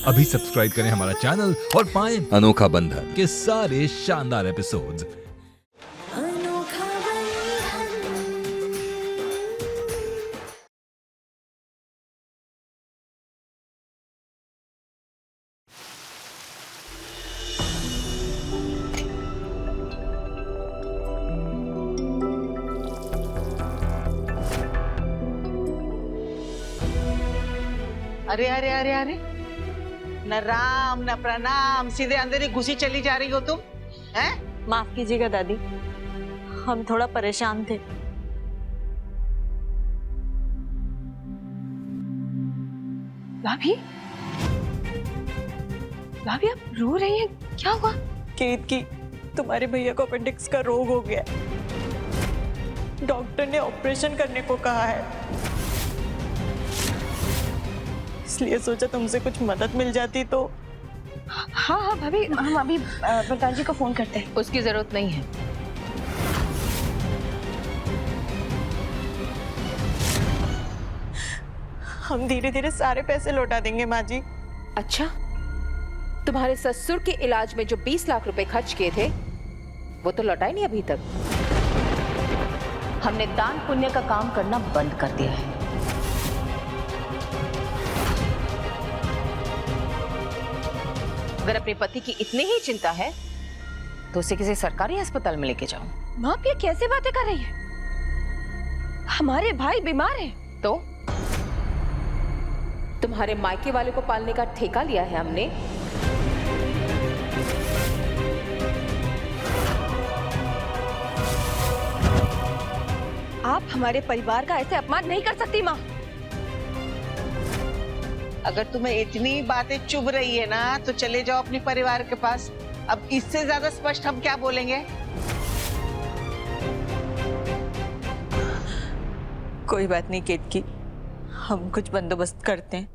अभी सब्सक्राइब करें हमारा चैनल और पाएं अनोखा बंधन के सारे शानदार एपिसोड्स। अनोखा बंधन। अरे अरे अरे अरे, न राम न प्रणाम, सीधे अंदर ही घुसी चली जा रही हो तुम, हैं? माफ कीजिएगा दादी, हम थोड़ा परेशान थे। भाभी, भाभी आप रो रही हैं, क्या हुआ? केत की तुम्हारे भैया को अपेंडिक्स का रोग हो गया है। डॉक्टर ने ऑपरेशन करने को कहा है, इसलिए सोचा तुमसे कुछ मदद मिल जाती तो। हाँ हाँ भाभी, हम अभी बलकार जी को फोन करते हैं। उसकी जरूरत नहीं है। हम धीरे धीरे सारे पैसे लौटा देंगे माँ जी। अच्छा, तुम्हारे ससुर के इलाज में जो 20 लाख रुपए खर्च किए थे वो तो लौटाए नहीं अभी तक। हमने दान पुण्य का काम करना बंद कर दिया है। अगर अपने पति की इतनी ही चिंता है तो उसे किसी सरकारी अस्पताल में लेके जाओ। माँ आप ये कैसे बातें कर रही है? हमारे भाई बीमार हैं। तो तुम्हारे मायके वाले को पालने का ठेका लिया है हमने। आप हमारे परिवार का ऐसे अपमान नहीं कर सकती माँ। अगर तुम्हें इतनी बातें चुभ रही है ना तो चले जाओ अपने परिवार के पास। अब इससे ज्यादा स्पष्ट हम क्या बोलेंगे? कोई बात नहीं केत की, हम कुछ बंदोबस्त करते हैं।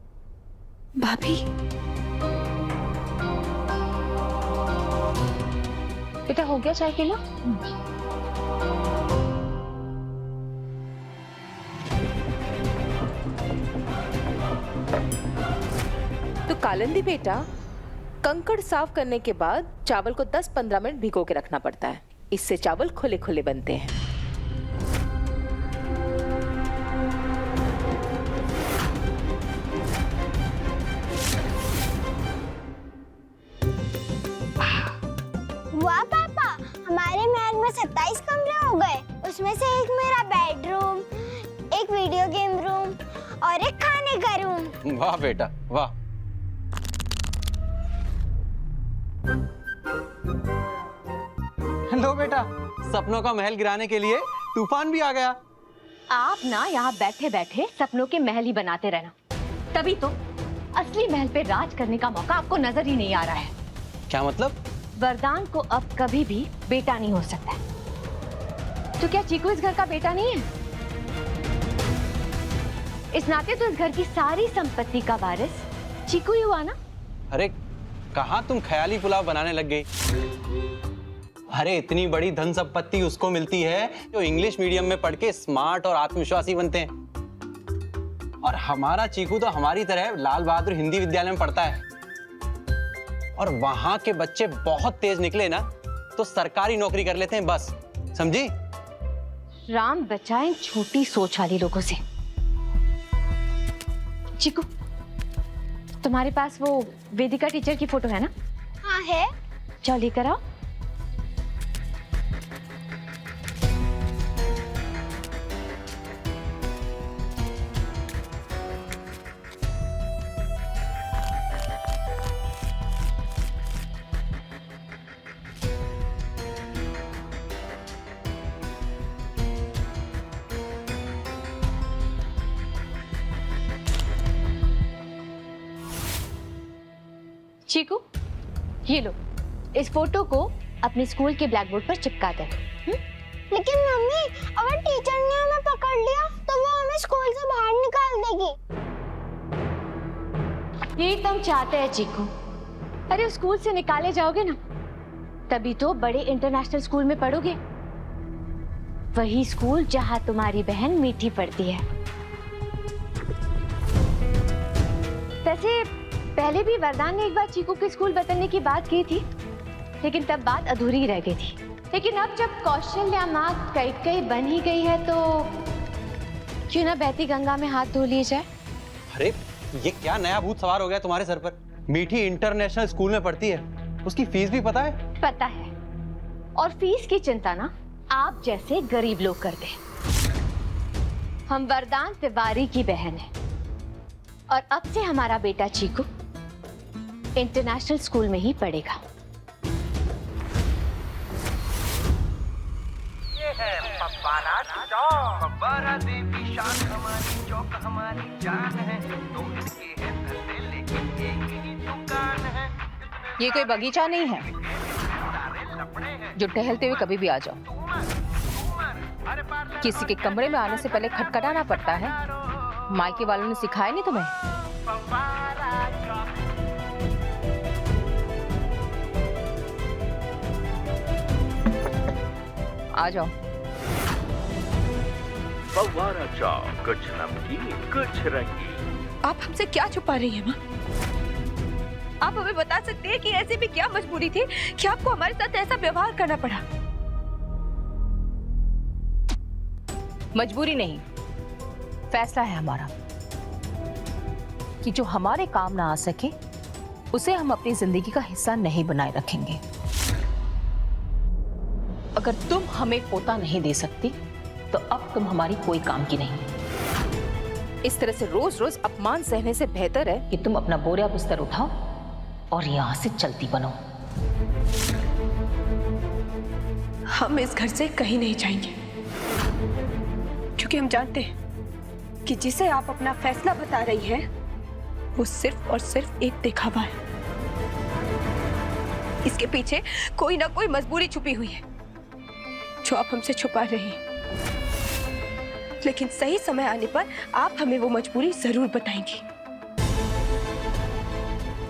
भाभी, बेटा हो गया चाय पीना? तो कालिंदी बेटा, कंकड़ साफ करने के बाद चावल को 10-15 मिनट भिगो के रखना पड़ता है। इससे चावल खुले खुले बनते हैं। वाह पापा, हमारे महल में 27 कमरे हो गए। उसमें से एक मेरा बेडरूम, एक वीडियो गेम रूम और एक खाने का रूम। वाह बेटा वाह। लो बेटा, सपनों का महल गिराने के लिए तूफान भी आ गया। आप ना यहाँ बैठे बैठे सपनों के महल ही बनाते रहना, तभी तो असली महल पे राज करने का मौका आपको नजर ही नहीं आ रहा है। क्या मतलब? वरदान को अब कभी भी बेटा नहीं हो सकता। तो क्या चीकू इस घर का बेटा नहीं है? इस नाते तो इस घर की सारी संपत्ति का वारिस चीकू ही हुआ ना। अरे कहाँ तुम ख्याली पुलाव बनाने लग गई? अरे इतनी बड़ी धन संपत्ति उसको मिलती है जो इंग्लिश मीडियम में पढ़ के स्मार्ट और आत्मविश्वासी बनते हैं। और हमारा चीकू तो हमारी तरह लाल बहादुर हिंदी विद्यालय में पढ़ता है। और वहां के बच्चे बहुत तेज निकले ना तो सरकारी नौकरी कर लेते हैं बस, समझी? राम बचाएं छोटी सोच वाले लोगों से। चीकू, तुम्हारे पास वो वेदिका टीचर की फोटो है ना? हाँ है। जाओ लेकर आओ। चीकू, ये लो, इस फोटो को अपने स्कूल के ब्लैक बोर्ड पर चिपका दे। लेकिन मम्मी, अगर टीचर ने हमें पकड़ लिया तो वो हमें स्कूल से बाहर निकाल देगी। ये तुम चाहते हैं चीकू? अरे स्कूल से निकाले जाओगे ना, तभी तो बड़े इंटरनेशनल स्कूल में पढ़ोगे। वही स्कूल जहां तुम्हारी बहन मीठी पढ़ती है। वैसे पहले भी वरदान ने एक बार चीकू के स्कूल बदलने की बात की थी, लेकिन तब बात अधूरी रह गई थी। लेकिन अब जब कौशल्या माँ कई बन ही गई है तो क्यों ना बहती गंगा में हाथ धो लिए जाए। अरे ये क्या नया भूत सवार हो गया तुम्हारे सर पर? मीठी इंटरनेशनल स्कूल में पढ़ती है, उसकी फीस भी पता है? पता है, और फीस की चिंता ना आप जैसे गरीब लोग करते हैं। हम वरदान तिवारी की बहन है और अब से हमारा बेटा चीकू इंटरनेशनल स्कूल में ही पढ़ेगा। ये है पब्बारा चौक, पब्बारा देवी शान हमारी, चौक हमारी जान है। दो इनके हैं धंधे लेकिन एक ही दुकान है। ये कोई बगीचा नहीं है जो टहलते हुए कभी भी आ जाओ। किसी के कमरे में आने से पहले खटखटाना पड़ता है। मायके वालों ने सिखाया नहीं तुम्हें? आ जाओ। पब्बारा चौक, कुछ नमकीन कुछ रंगीन। आप हमसे क्या छुपा रही हैं माँ? आप हमें बता सकते हैं कि ऐसी भी क्या मजबूरी थी कि आपको हमारे साथ ऐसा व्यवहार करना पड़ा? मजबूरी नहीं, फैसला है हमारा कि जो हमारे काम ना आ सके उसे हम अपनी जिंदगी का हिस्सा नहीं बनाए रखेंगे। अगर तुम हमें पोता नहीं दे सकती तो अब तुम हमारी कोई काम की नहीं। इस तरह से रोज रोज अपमान सहने से बेहतर है कि तुम अपना बोरिया बिस्तर उठाओ और यहाँ से चलती बनो। हम इस घर से कहीं नहीं जाएंगे, क्योंकि हम जानते हैं कि जिसे आप अपना फैसला बता रही हैं, वो सिर्फ और सिर्फ एक दिखावा है। इसके पीछे कोई ना कोई मजबूरी छुपी हुई है जो आप हमसे छुपा रही हैं। लेकिन सही समय आने पर आप हमें वो मजबूरी जरूर बताएंगी।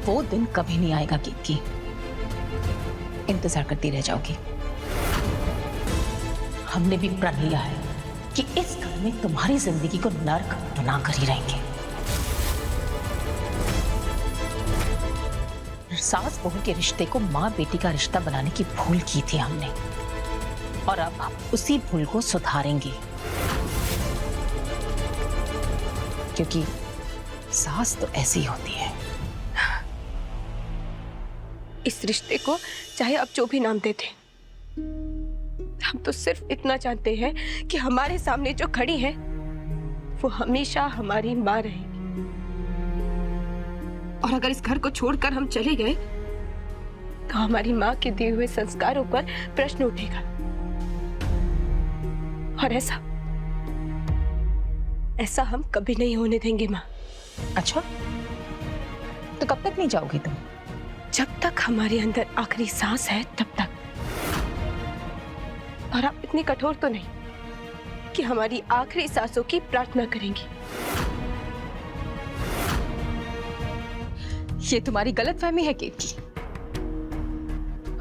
वो दिन कभी नहीं आएगा की इंतजार करती रह जाओगी। हमने भी प्रण लिया है कि इस घर में तुम्हारी जिंदगी को नर्क बनाकर ही रहेंगे। सास बहू के रिश्ते को माँ बेटी का रिश्ता बनाने की भूल की थी हमने, और अब हम उसी भूल को सुधारेंगे। क्योंकि सास तो ऐसी होती है। इस रिश्ते को चाहे आप जो भी नाम देते, हम तो सिर्फ इतना जानते हैं कि हमारे सामने जो खड़ी है वो हमेशा हमारी माँ रहेगी। और अगर इस घर को छोड़कर हम चले गए तो हमारी माँ के दिए हुए संस्कारों पर प्रश्न उठेगा। और ऐसा हम कभी नहीं होने देंगे माँ। अच्छा, तो कब तक नहीं जाओगी तुम? जब तक हमारे अंदर आखिरी सांस है तब तक। और आप इतनी कठोर तो नहीं कि हमारी आखिरी सांसों की प्रार्थना करेंगी। ये तुम्हारी गलतफहमी है केतकी।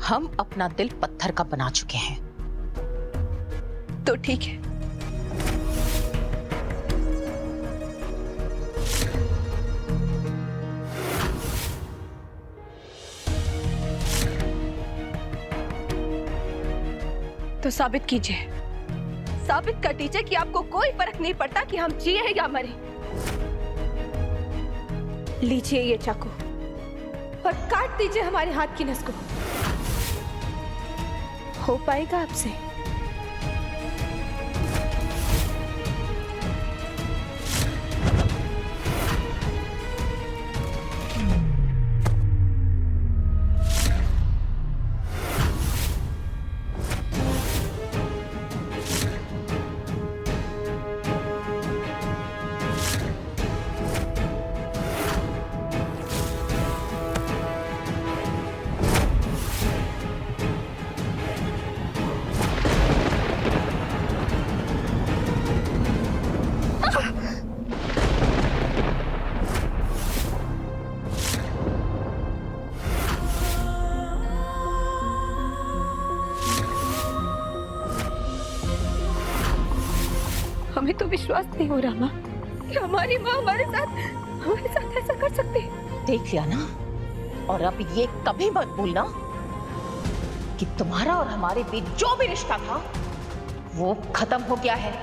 हम अपना दिल पत्थर का बना चुके हैं। तो ठीक है, तो साबित कीजिए, साबित कर दीजिए कि आपको कोई फर्क नहीं पड़ता कि हम जिए या मरे। लीजिए ये चाकू और काट दीजिए हमारे हाथ की नस को। हो पाएगा आपसे? हमें तो विश्वास नहीं हो रहा माँ कि हमारी माँ हमारे साथ ऐसा कर सकती है। देख लिया ना, और अब ये कभी मत भूलना कि तुम्हारा और हमारे बीच जो भी रिश्ता था वो खत्म हो गया है।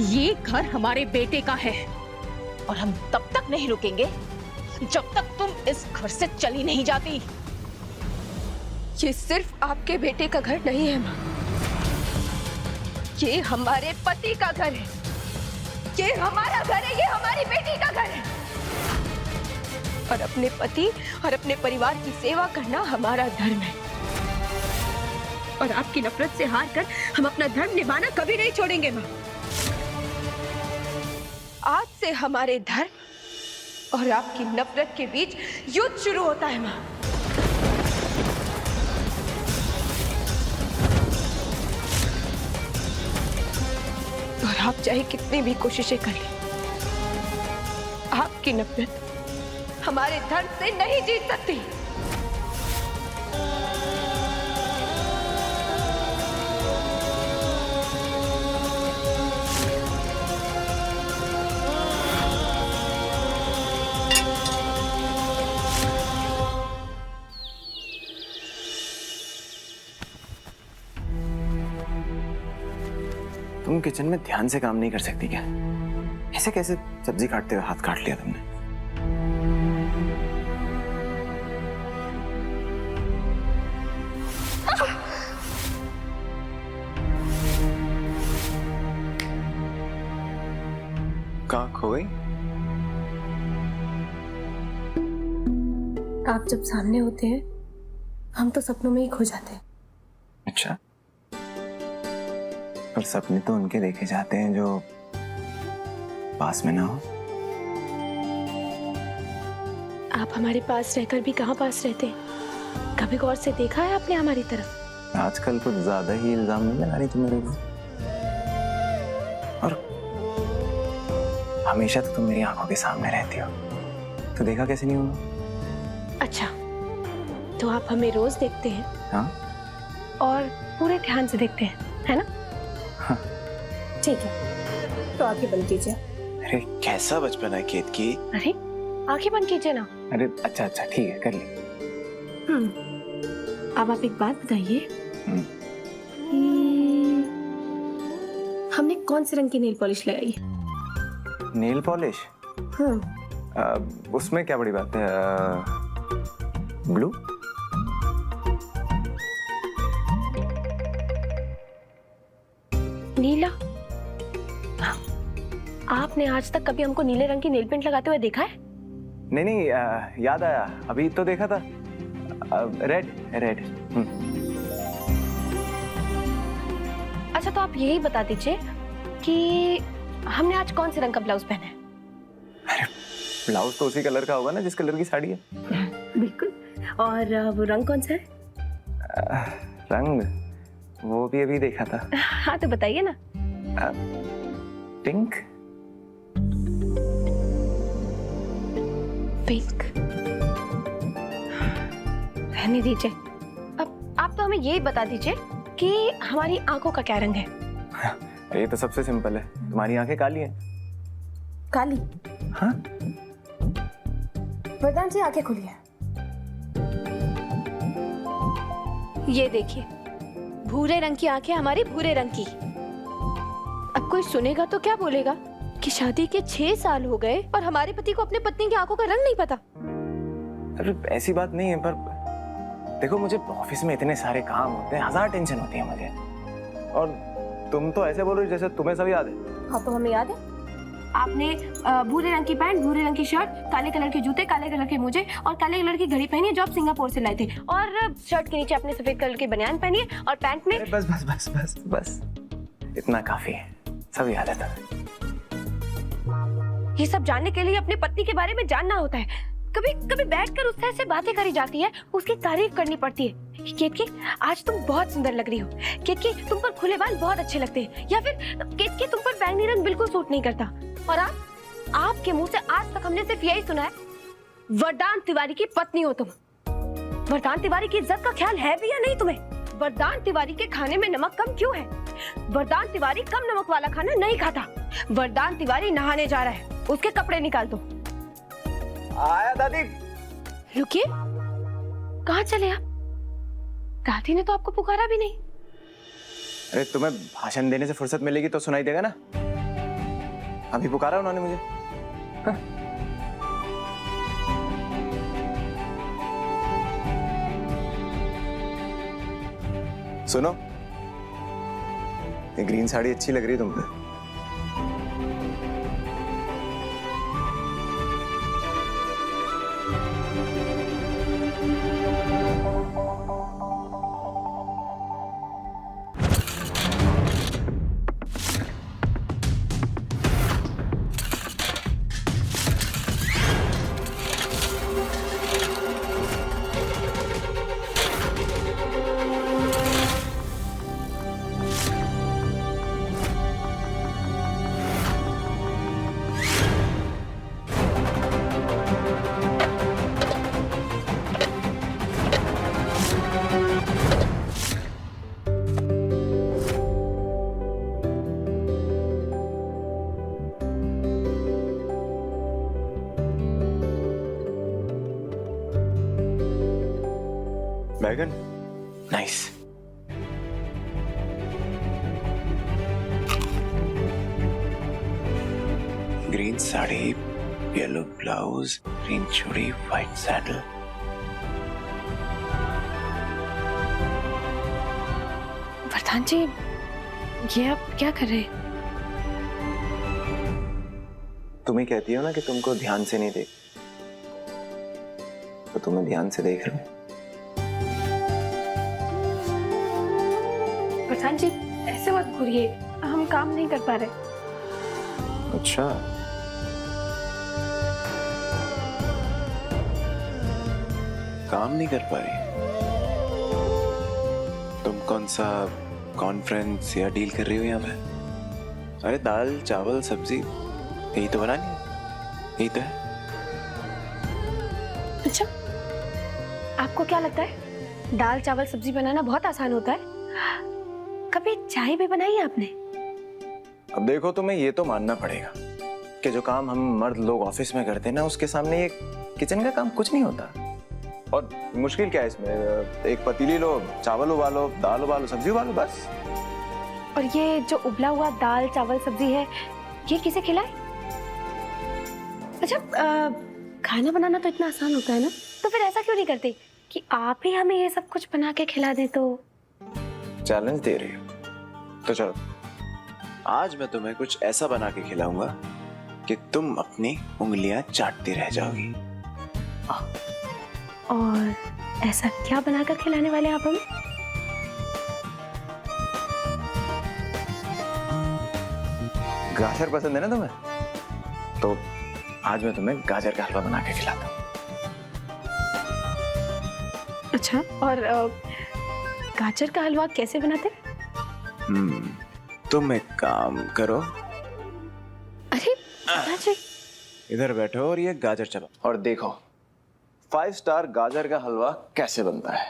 ये घर हमारे बेटे का है और हम तब तक नहीं रुकेंगे जब तक तुम इस घर से चली नहीं जाती। ये सिर्फ आपके बेटे का घर नहीं है माँ, ये हमारे पति का घर है, ये हमारा घर है, ये हमारी बेटी का घर है। और अपने पति और अपने परिवार की सेवा करना हमारा धर्म है। और आपकी नफरत से हार कर हम अपना धर्म निभाना कभी नहीं छोड़ेंगे माँ। आज से हमारे धर्म और आपकी नफरत के बीच युद्ध शुरू होता है माँ। और आप चाहे कितनी भी कोशिशें कर लें, आपकी नफरत हमारे धर्म से नहीं जीत सकती। तुम किचन में ध्यान से काम नहीं कर सकती क्या? ऐसे कैसे सब्जी काटते हुए हाथ काट लिया तुमने? कहाँ खो गई? आप जब सामने होते हैं हम तो सपनों में ही खो जाते हैं। अच्छा, पर सपने तो उनके देखे जाते हैं जो पास में ना हो। आप हमारे पास रहकर भी कहाँ पास रहते हैं? कभी गौर से देखा है आपने हमारी तरफ? आजकल कुछ ज्यादा ही इल्जाम नहीं लगा रही तुम मेरे को। और हमेशा तो तुम मेरी आंखों के सामने रहती हो, तो देखा कैसे नहीं होगा? अच्छा, तो आप हमें रोज देखते हैं? हाँ। और पूरे ध्यान से देखते हैं, है ना? हाँ। ठीक है, तो आंखें बंद कीजिए। अरे कैसा बचपन है केत की? अरे आंखें बंद कीजिए ना। अरे अच्छा अच्छा ठीक है, कर ली। अब आप एक बात बताइए, हमने कौन से रंग की नेल पॉलिश लगाई? Nail polish? उसमें क्या बड़ी बात है? ब्लू? नीला? आपने आज तक कभी हमको नीले रंग की नेल पेंट लगाते हुए देखा है? नहीं नहीं, याद आया, अभी तो देखा था। Red red. अच्छा, तो आप यही बता दीजिए कि हमने आज कौन से रंग का ब्लाउज पहना है? अरे ब्लाउज तो उसी कलर का होगा ना जिस कलर की साड़ी है। बिल्कुल। और वो रंग कौन सा है? रंग वो भी अभी देखा था। हाँ तो बताइए ना। पिंक। पिंक? रहने दीजिए। अब आप तो हमें यही बता दीजिए कि हमारी आंखों का क्या रंग है? ये तो सबसे सिंपल है, तुम्हारी आंखें काली हैं। काली? हाँ। वरदान जी आंखें खोलिए। ये देखिए, भूरे रंग की आंखें हमारी भूरे रंग की। अब कोई सुनेगा तो क्या बोलेगा कि शादी के 6 साल हो गए और हमारे पति को अपने पत्नी की आंखों का रंग नहीं पता। अरे ऐसी बात नहीं है, पर देखो मुझे ऑफिस में इतने सारे काम होते हैं, 1000 टेंशन होती है मुझे, और तुम तो ऐसे बोल रही हो जैसे तुम्हें सब याद है। हाँ तो हमें याद है। आपने भूरे रंग की पैंट, भूरे रंग की शर्ट, काले कलर के जूते, काले कलर के मोजे और काले कलर की घड़ी पहनी है जो आप सिंगापुर से लाए थे, और शर्ट के नीचे आपने सफेद कलर की बनियान पहनी है और पैंट में। बस बस बस बस बस, इतना काफी है, सब याद है तुम्हें। ये सब जानने के लिए अपनी पत्नी के बारे में जानना होता है। कभी कभी बैठकर उससे ऐसे बातें करी जाती है, उसकी तारीफ करनी पड़ती है। केतकी, आज तुम बहुत सुंदर लग रही हो। केतकी, तुम पर खुले बाल बहुत अच्छे लगते हैं। या फिर केतकी, तुम पर बैंगनी रंग बिल्कुल सूट नहीं करता। और आपके मुंह से आज तक हमने सिर्फ यही सुना है, वरदान तिवारी की पत्नी हो तुम। वरदान तिवारी की इज्जत का ख्याल है भी या नहीं तुम्हें? वरदान तिवारी के खाने में नमक कम क्यों है? वरदान तिवारी कम नमक वाला खाना नहीं खाता। वरदान तिवारी नहाने जा रहा है, उसके कपड़े निकाल दो। आया दादी। रुकिए, कहाँ चले आप? दादी ने तो आपको पुकारा भी नहीं। अरे तुम्हें भाषण देने से फुर्सत मिलेगी तो सुनाई देगा ना। अभी पुकारा उन्होंने मुझे। हाँ। सुनो, ये ग्रीन साड़ी अच्छी लग रही है तुम पे। बैगन, nice. Green sari, yellow blouse, green चूड़ी, व्हाइट सैडल। वरदान जी, ये आप क्या कर रहे हैं? तुम ही कहती हो ना कि तुमको ध्यान से नहीं देख, तो तुम्हें ध्यान से देख रहे हो। वरदान जी, ऐसे मत घूरिए, हम काम नहीं कर पा रहे। अच्छा, काम नहीं कर पा रही? तुम कौन सा कॉन्फ्रेंस या डील कर रही हो यहाँ पे? अरे दाल चावल सब्जी यही तो बनानी है, यही तो है। अच्छा, आपको क्या लगता है दाल चावल सब्जी बनाना बहुत आसान होता है? कभी चाय भी बनाई है आपने? अब देखो, तुम्हें ये तो मानना पड़ेगा कि जो काम हम मर्द लोग ऑफिस में करते हैं ना, उसके सामने ये किचन का काम कुछ नहीं होता। और मुश्किल क्या है इसमें? एक पतीली लो, चावल उबालो, दाल उबालो, सब्जी उबालो, बस। और ये जो उबला हुआ दाल चावल सब्जी है, ये किसे खिलाए? अच्छा, खाना बनाना तो इतना आसान होता है ना, तो फिर ऐसा क्यों नहीं करते कि आप ही हमें ये सब कुछ बना के खिला दें? तो चैलेंज दे रही हो तो चलो, आज मैं तुम्हें कुछ ऐसा बना के खिलाऊंगा कि तुम अपनी उंगलियां चाटती रह जाओगी। और ऐसा क्या बनाकर खिलाने वाले आप हमें? गाजर पसंद है ना तुम्हें? तो आज मैं तुम्हें गाजर का हलवा बना के खिलाता हूँ। अच्छा, और गाजर का हलवा कैसे बनाते? तुम एक काम करो, अरे जी, इधर बैठो और ये गाजर चबाओ और देखो 5 स्टार गाजर का हलवा कैसे बनता है।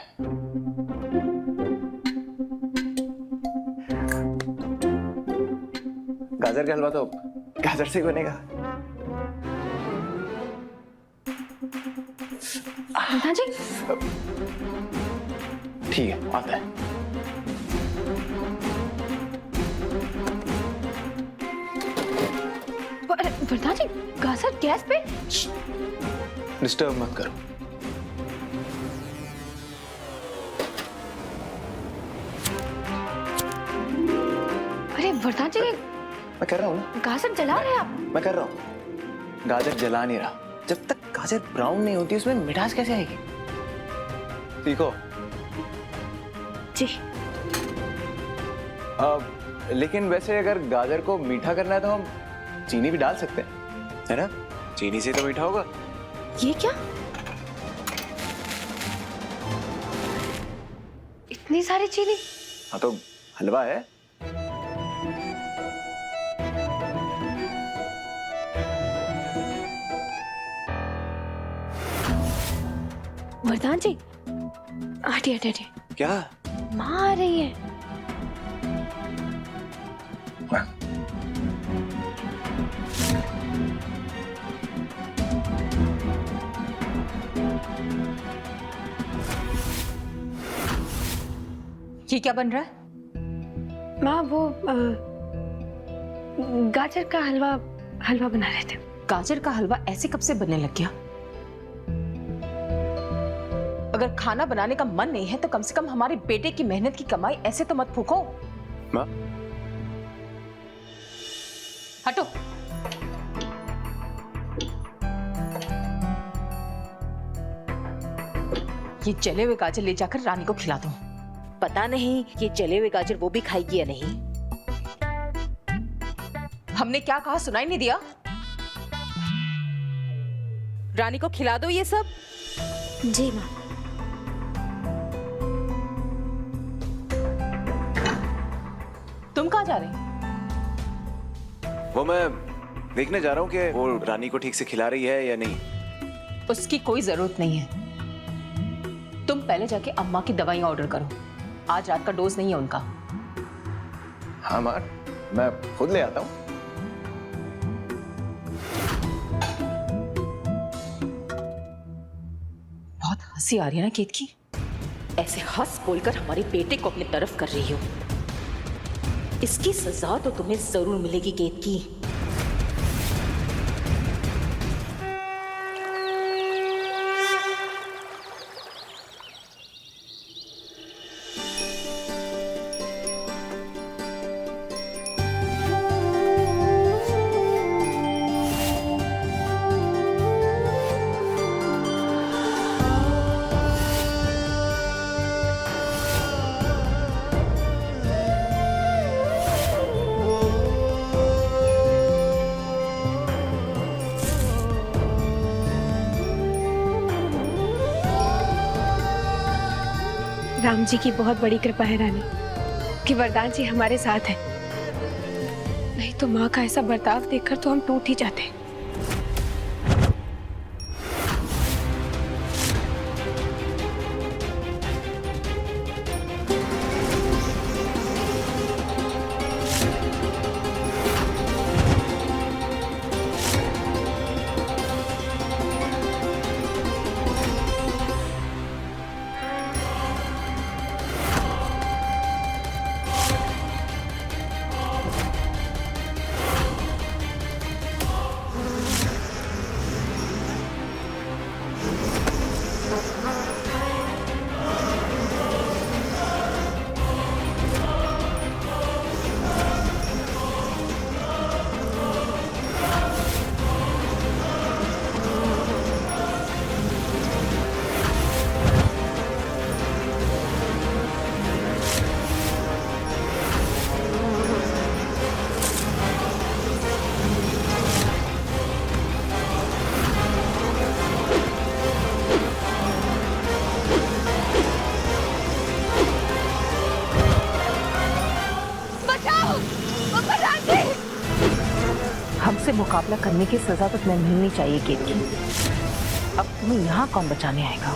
गाजर का हलवा तो गाजर से ही बनेगा। जी, ठीक है, आता है। वरदान जी, गाजर गैस पे? डिस्टर्ब मत करो। अरे वरदान जी, मैं कर रहा हूँ ना। गाजर जला रहे हैं आप? मैं कर रहा हूँ। गाजर जला नहीं रहा। जब तक गाजर ब्राउन नहीं होती उसमें मिठास कैसे आएगी? सीखो। जी। लेकिन वैसे अगर गाजर को मीठा करना है तो हम चीनी भी डाल सकते हैं, है ना? चीनी से तो मीठा होगा। ये क्या? इतनी सारी चीनी? हाँ तो हलवा है। वरदान जी, हटिए हटिए हटिए। क्या? माँ आ रही है। ये क्या बन रहा है? माँ वो गाजर का हलवा बना रहे थे। गाजर का हलवा ऐसे कब से बनने लग गया? अगर खाना बनाने का मन नहीं है तो कम से कम हमारे बेटे की मेहनत की कमाई ऐसे तो मत फूको। माँ, हटो। ये जले हुए गाजर ले जाकर रानी को खिला दो। पता नहीं ये जले हुए गाजर वो भी खाएगी या नहीं। हमने क्या कहा सुनाई नहीं दिया? रानी को खिला दो ये सब। जी माँ। तुम कहाँ जा रहे? वो मैं देखने जा रहा हूँ कि वो रानी को ठीक से खिला रही है या नहीं। उसकी कोई जरूरत नहीं है। तुम पहले जाके अम्मा की दवाइयां ऑर्डर करो। आज रात का डोज नहीं है उनका। हाँ माँ, मैं खुद ले आता हूँ। बहुत हंसी आ रही है ना केत की? ऐसे हंस बोलकर हमारे बेटे को अपनी तरफ कर रही हो। इसकी सजा तो तुम्हें जरूर मिलेगी केतकी। राम जी की बहुत बड़ी कृपा है रानी कि वरदान जी हमारे साथ है। नहीं तो माँ का ऐसा बर्ताव देखकर तो हम टूट ही जाते। हमसे मुकाबला करने की सजा तो तुम्हें मिलनी चाहिए केत की। अब तुम्हें यहाँ कौन बचाने आएगा?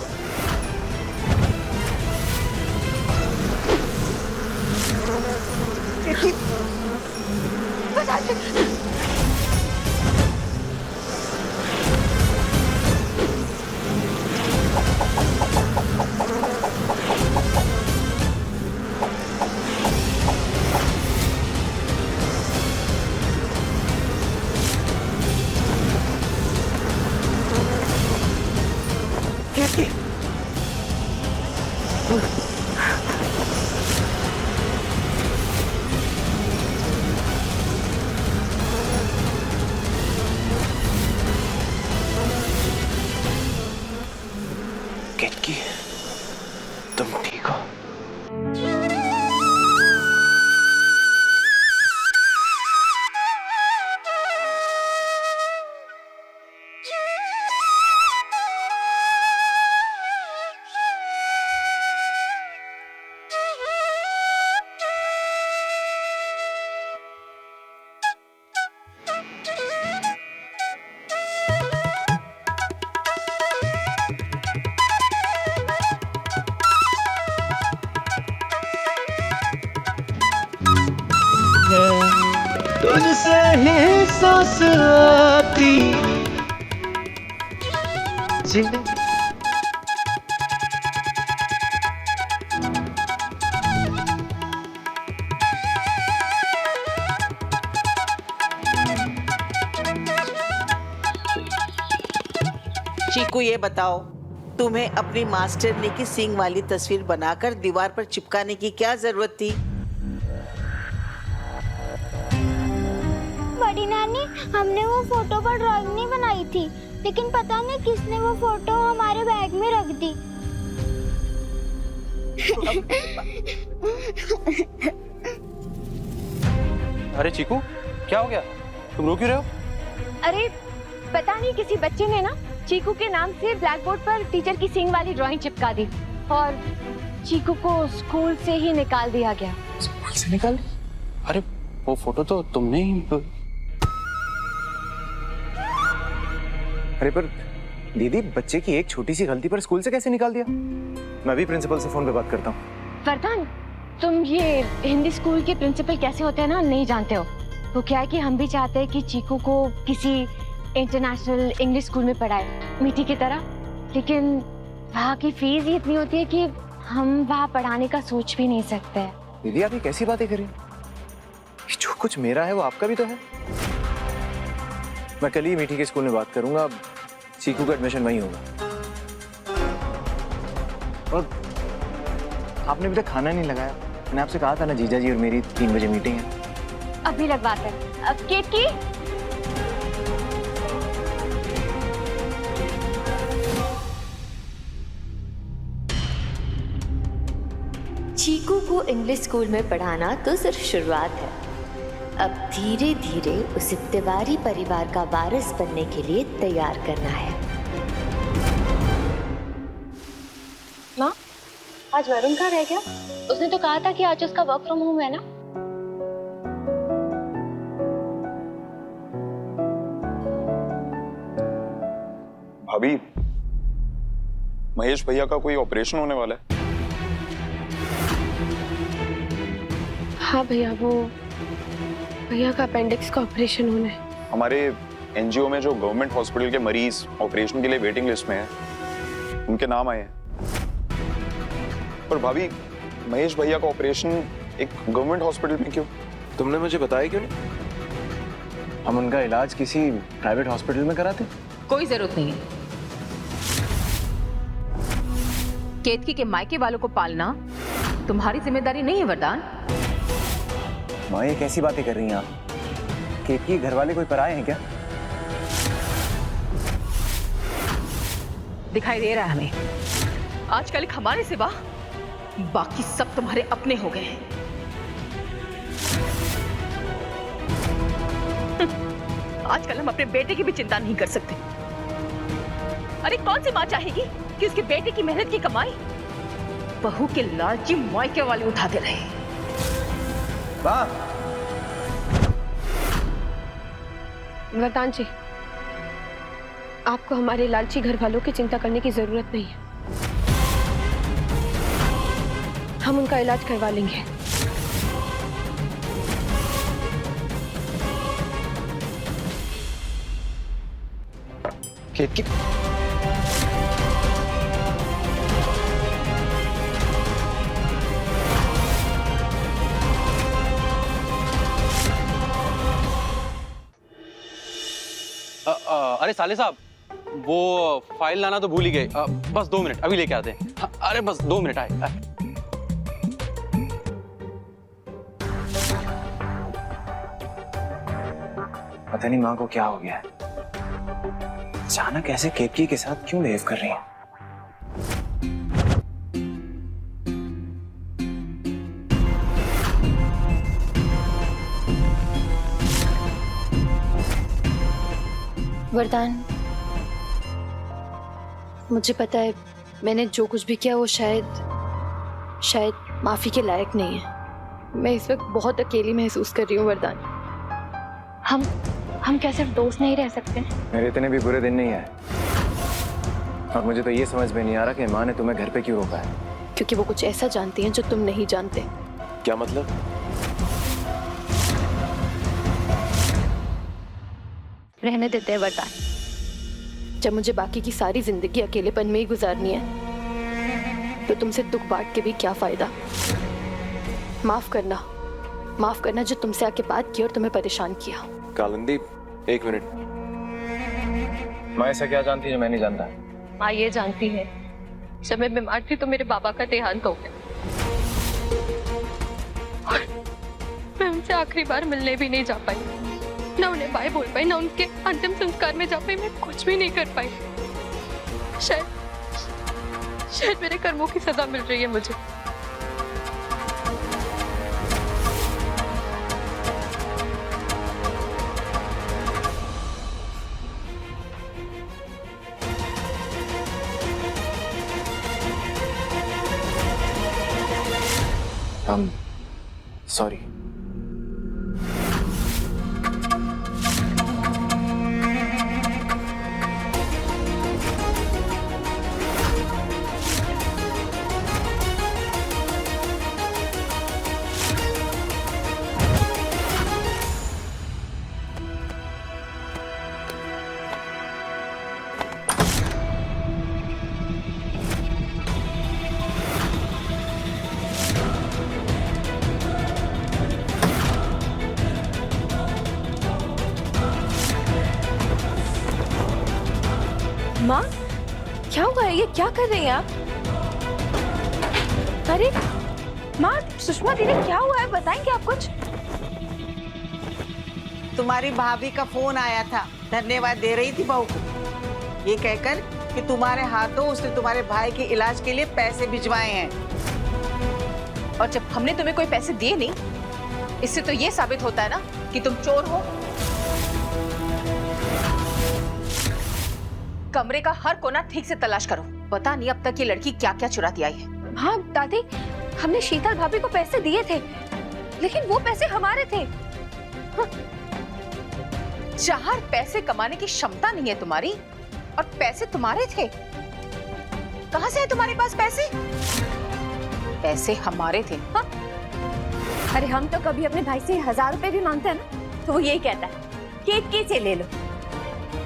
केतकी, तुम ठीक हो? तुझसे ही सांस आती चीकू ये बताओ, तुम्हें अपनी मास्टरनी की सींग वाली तस्वीर बनाकर दीवार पर चिपकाने की क्या जरूरत थी? बड़ी नानी, हमने वो फोटो पर ड्राइंग नहीं बनाई थी, लेकिन पता नहीं किसने वो फोटो हमारे बैग में रख दी। अरे चीकू, क्या हो गया? तुम रो क्यों रहे हो? अरे पता नहीं, किसी बच्चे ने ना चीकू के नाम से ब्लैक बोर्ड पर टीचर की सींग वाली ड्राइंग चिपका दी और चीकू को स्कूल से ही निकाल दिया गया। स्कूल से निकाल? अरे वो फोटो तो तुमने ही। अरे पर दीदी, बच्चे की एक छोटी सी गलती पर स्कूल से कैसे निकाल दिया? मैं भी प्रिंसिपल से फोन पे बात करता हूँ। वरदान, तुम ये हिंदी स्कूल के प्रिंसिपल कैसे होते हैं ना, नहीं जानते हो। तो क्या है कि हम भी चाहते हैं कि चीकू को किसी इंटरनेशनल इंग्लिश स्कूल में पढ़ाए, मीठी की तरह, लेकिन वहाँ की फीस ही इतनी होती है कि हम वहाँ पढ़ाने का सोच भी नहीं सकते। दीदी, आप ये कैसी बातें कर रही हैं? जो कुछ मेरा है वो आपका भी तो है। मैं कल ही मीठी के स्कूल में बात करूंगा, चीकू का एडमिशन वहीं होगा। और आपने अभी तक खाना नहीं लगाया। मैंने आपसे कहा था ना, जीजा जी और मेरी 3 बजे मीटिंग है। अभी लगवाते हैं। अब केतकी, चीकू को इंग्लिश स्कूल में पढ़ाना तो सिर्फ शुरुआत है। अब धीरे धीरे उसे तिवारी परिवार का वारिस बनने के लिए तैयार करना है। माँ, आज वरुण कहाँ रह गया? उसने तो कहा था कि आज उसका वर्क फ्रॉम होम है ना। भाभी, महेश भैया का कोई ऑपरेशन होने वाला है। हाँ भैया, वो भैया का अपेंडिक्स का ऑपरेशन होना है। हमारे एनजीओ में जो गवर्नमेंट हॉस्पिटल के मरीज ऑपरेशन के लिए वेटिंग लिस्ट में हैं, उनके नाम आए हैं। पर भाभी, महेश भैया का ऑपरेशन एक गवर्नमेंट हॉस्पिटल में क्यों? तुमने मुझे बताया क्यों नहीं? हम उनका इलाज किसी प्राइवेट हॉस्पिटल में कराते। कोई जरूरत नहीं है। केतकी के मायके वालों को पालना तुम्हारी जिम्मेदारी नहीं है वरदान। माँ, ये कैसी बातें कर रही हैं आप? केतकी घर वाले कोई पराये हैं क्या? दिखाई दे रहा है हमें। आजकल एक हमारे सिवा बाकी सब तुम्हारे अपने हो गए हैं। आजकल हम अपने बेटे की भी चिंता नहीं कर सकते। अरे कौन सी माँ चाहेगी कि उसके बेटे की मेहनत की कमाई बहू के लालची मायके वाले उठाते रहे? वरदान जी, आपको हमारे लालची घर वालों की चिंता करने की जरूरत नहीं है। हम उनका इलाज करवा लेंगे। केतकी, अरे साले साहब, वो फाइल लाना तो भूल ही गए। बस 2 मिनट, अभी लेके आते हैं। अरे बस 2 मिनट आए। पता नहीं माँ को क्या हो गया है। अचानक ऐसे केतकी के साथ क्यों बिहेव कर रही है? वरदान, मुझे पता है मैंने जो कुछ भी किया वो शायद माफी के लायक नहीं है। मैं इस वक्त बहुत अकेली महसूस कर रही हूँ वरदान। हम क्या सिर्फ दोस्त नहीं रह सकते? मेरे इतने भी बुरे दिन नहीं आए, और मुझे तो ये समझ में नहीं आ रहा कि माँ ने तुम्हें घर पे क्यों रोका है। क्योंकि वो कुछ ऐसा जानती हैं जो तुम नहीं जानते। क्या मतलब? रहने देते हैं वरदान। जब मुझे बाकी की सारी जिंदगी अकेलेपन में ही गुजारनी है तो तुमसे दुख बांट के भी क्या फायदा। माफ करना जो तुमसे आके बात की और तुम्हें परेशान किया। कालिंदी, 1 मिनट। माँ ऐसा क्या जानती है जो मैं नहीं जानता? माँ ये जानती है, जब मैं बीमार थी तो मेरे बाबा का देहांत हो गया और मैं उनसे आखिरी बार मिलने भी नहीं जा पाई, ना उन्हें बाय बोल पाई, ना उनके अंतिम संस्कार में जा पाई। मैं कुछ भी नहीं कर पाई। शायद मेरे कर्मों की सजा मिल रही है मुझे। सॉरी। माँ, क्या हुआ है? ये क्या कर रही हैं आप? अरे माँ, सुषमा दीदी क्या हुआ है? बताएंगे आप कुछ? तुम्हारी भाभी का फोन आया था, धन्यवाद दे रही थी बहू को, ये कहकर कि तुम्हारे हाथों उसने तुम्हारे भाई के इलाज के लिए पैसे भिजवाए हैं। और जब हमने तुम्हें कोई पैसे दिए नहीं, इससे तो ये साबित होता है ना कि तुम चोर हो। कमरे का हर कोना ठीक से तलाश करो, पता नहीं अब तक ये लड़की क्या क्या चुराती आई है। हाँ दादी, हमने शीतल भाभी को पैसे दिए थे, लेकिन वो पैसे हमारे थे। हाँ। 4 पैसे कमाने की क्षमता नहीं है तुम्हारी, और पैसे तुम्हारे थे। कहां से है तुम्हारे पास पैसे? पैसे हमारे थे। हाँ? अरे हम तो कभी अपने भाई से 1000 रुपए भी मांगते हैं ना, तो वो यही कहता है केतकी से ले लो।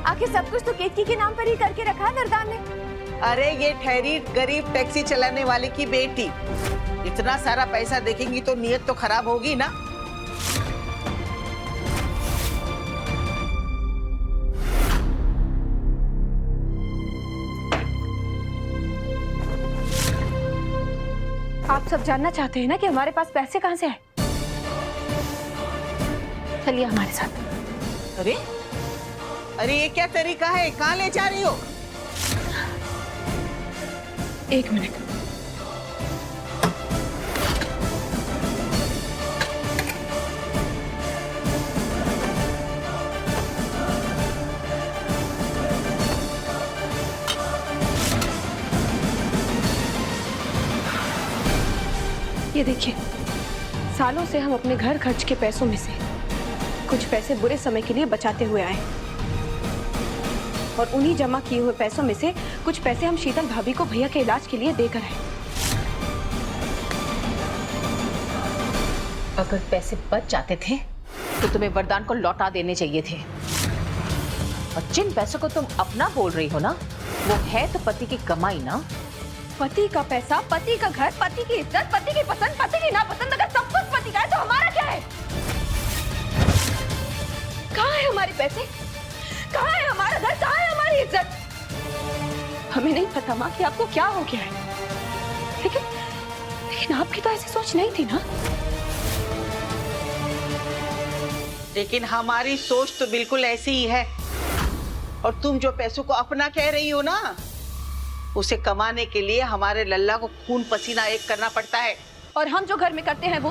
आखिर सब कुछ तो केतकी के नाम पर ही करके रखा है वरदान ने। अरे ये ठहरी गरीब टैक्सी चलाने वाले की बेटी, इतना सारा पैसा देखेंगी तो नीयत तो खराब होगी ना। आप सब जानना चाहते हैं ना कि हमारे पास पैसे कहां से हैं? चलिए हमारे साथ। अरे अरे ये क्या तरीका है? कहां ले जा रही हो? 1 मिनट। ये देखिए, सालों से हम अपने घर खर्च के पैसों में से कुछ पैसे बुरे समय के लिए बचाते हुए आए, और उन्हीं जमा किए हुए पैसों में से कुछ पैसे हम शीतल भाभी को भैया के इलाज के लिए देकर आए। अगर पैसे बच जाते थे तो तुम्हें वरदान को लौटा देने चाहिए थे, और जिन पैसों को तुम अपना बोल रही हो ना, वो है तो पति की कमाई ना। पति का पैसा, पति का घर, पति की इज्जत, पति की पसंद, पति की नापसंद, अगर सब कुछ पति का है तो हमारा क्या है? कहाँ है हमारे पैसे? कहाँ है हमारा घर? कहाँ है हमारी इज्जत? हमें नहीं पता माँ कि आपको क्या हो गया है, लेकिन आपकी तो ऐसी सोच नहीं थी ना। लेकिन हमारी सोच तो बिल्कुल ऐसी ही है, और तुम जो पैसों को अपना कह रही हो ना, उसे कमाने के लिए हमारे लल्ला को खून पसीना एक करना पड़ता है। और हम जो घर में करते हैं वो,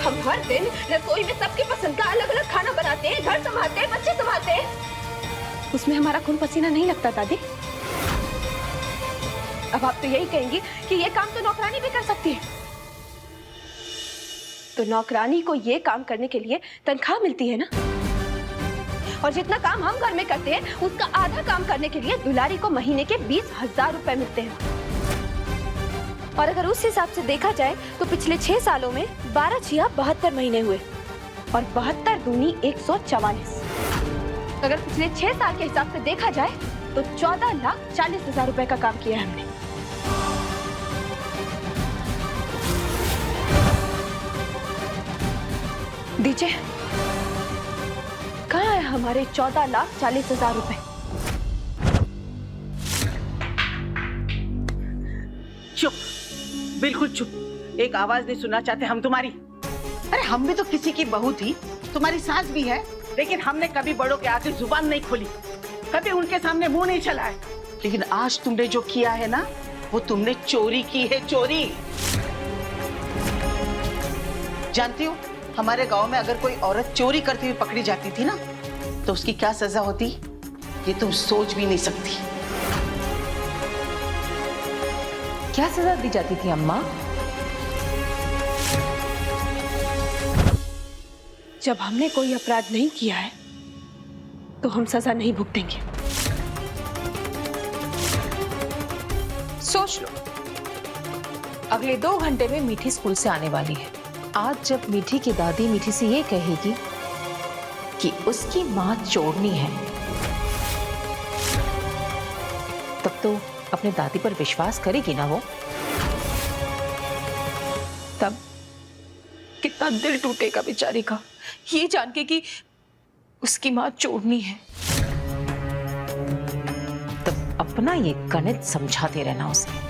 हम हर दिन रसोई में सबकी पसंद का अलग अलग खाना बनाते हैं, घर संभालते हैं, बच्चे संभालते हैं, उसमें हमारा खून पसीना नहीं लगता दादी। अब आप तो यही कहेंगी कि ये काम तो नौकरानी भी कर सकती है, तो नौकरानी को ये काम करने के लिए तनख्वाह मिलती है ना, और जितना काम हम घर में करते हैं उसका आधा काम करने के लिए दुलारी को महीने के 20,000 रुपए मिलते हैं। और अगर उस हिसाब से देखा जाए तो पिछले 6 सालों में 12 छिया 72 महीने हुए, और 72 दूनी 144। अगर पिछले 6 साल के हिसाब से देखा जाए तो 14,40,000 रुपए का काम किया है हमने। दीजिए, कहाँ है हमारे 14,40,000 रुपए। चुप, बिल्कुल चुप। एक आवाज नहीं सुनना चाहते हम तुम्हारी। अरे हम भी तो किसी की बहू थी, तुम्हारी सास भी है, लेकिन हमने कभी बड़ों के आगे जुबान नहीं खोली, कभी उनके सामने मुंह नहीं चलाया। लेकिन आज तुमने जो किया है ना, वो तुमने चोरी की है, चोरी। जानती हो, हमारे गांव में अगर कोई औरत चोरी करती हुई पकड़ी जाती थी ना, तो उसकी क्या सजा होती, ये तुम सोच भी नहीं सकती। क्या सजा दी जाती थी अम्मा? जब हमने कोई अपराध नहीं किया है तो हम सजा नहीं भुगतेंगे। सोच लो, अगले 2 घंटे में मीठी स्कूल से आने वाली है। आज जब मीठी की दादी मीठी से ये कहेगी कि उसकी मां चोरनी है, तब तो अपने दादी पर विश्वास करेगी ना वो। तब कितना दिल टूटेगा बेचारी का, ये जान के कि उसकी मां चोरनी है। तब अपना ये गणित समझाते रहना उसे।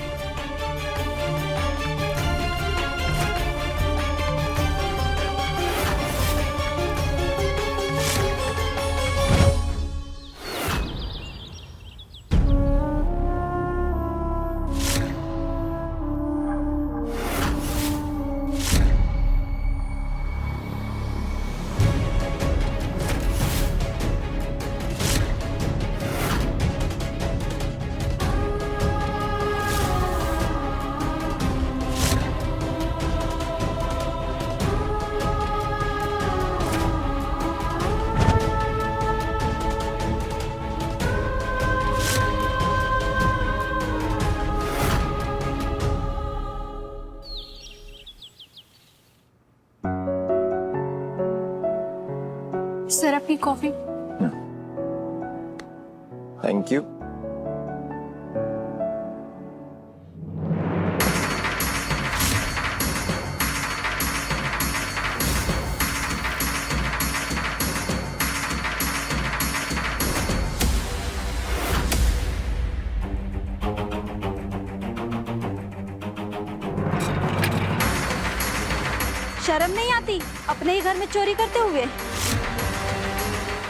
सर अपनी कॉफी। Thank you. शर्म नहीं आती अपने ही घर में चोरी करते हुए?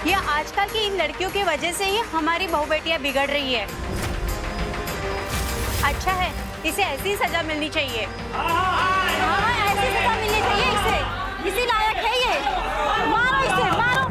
ये आजकल की इन लड़कियों की वजह से ही हमारी बहू बेटियां बिगड़ रही है। अच्छा है, इसे ऐसी सजा मिलनी चाहिए। हाँ, ऐसी सजा मिलनी चाहिए इसे, इसी लायक है ये। मारो इसे, मारो।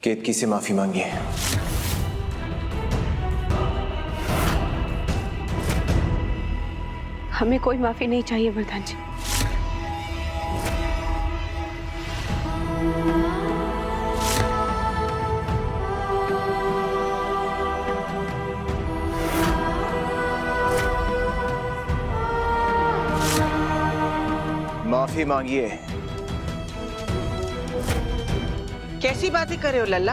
केतकी से माफी मांगी है। हमें कोई माफी नहीं चाहिए वरदान जी। माफी मांगिए। कैसी बातें कर रहे हो लल्ला?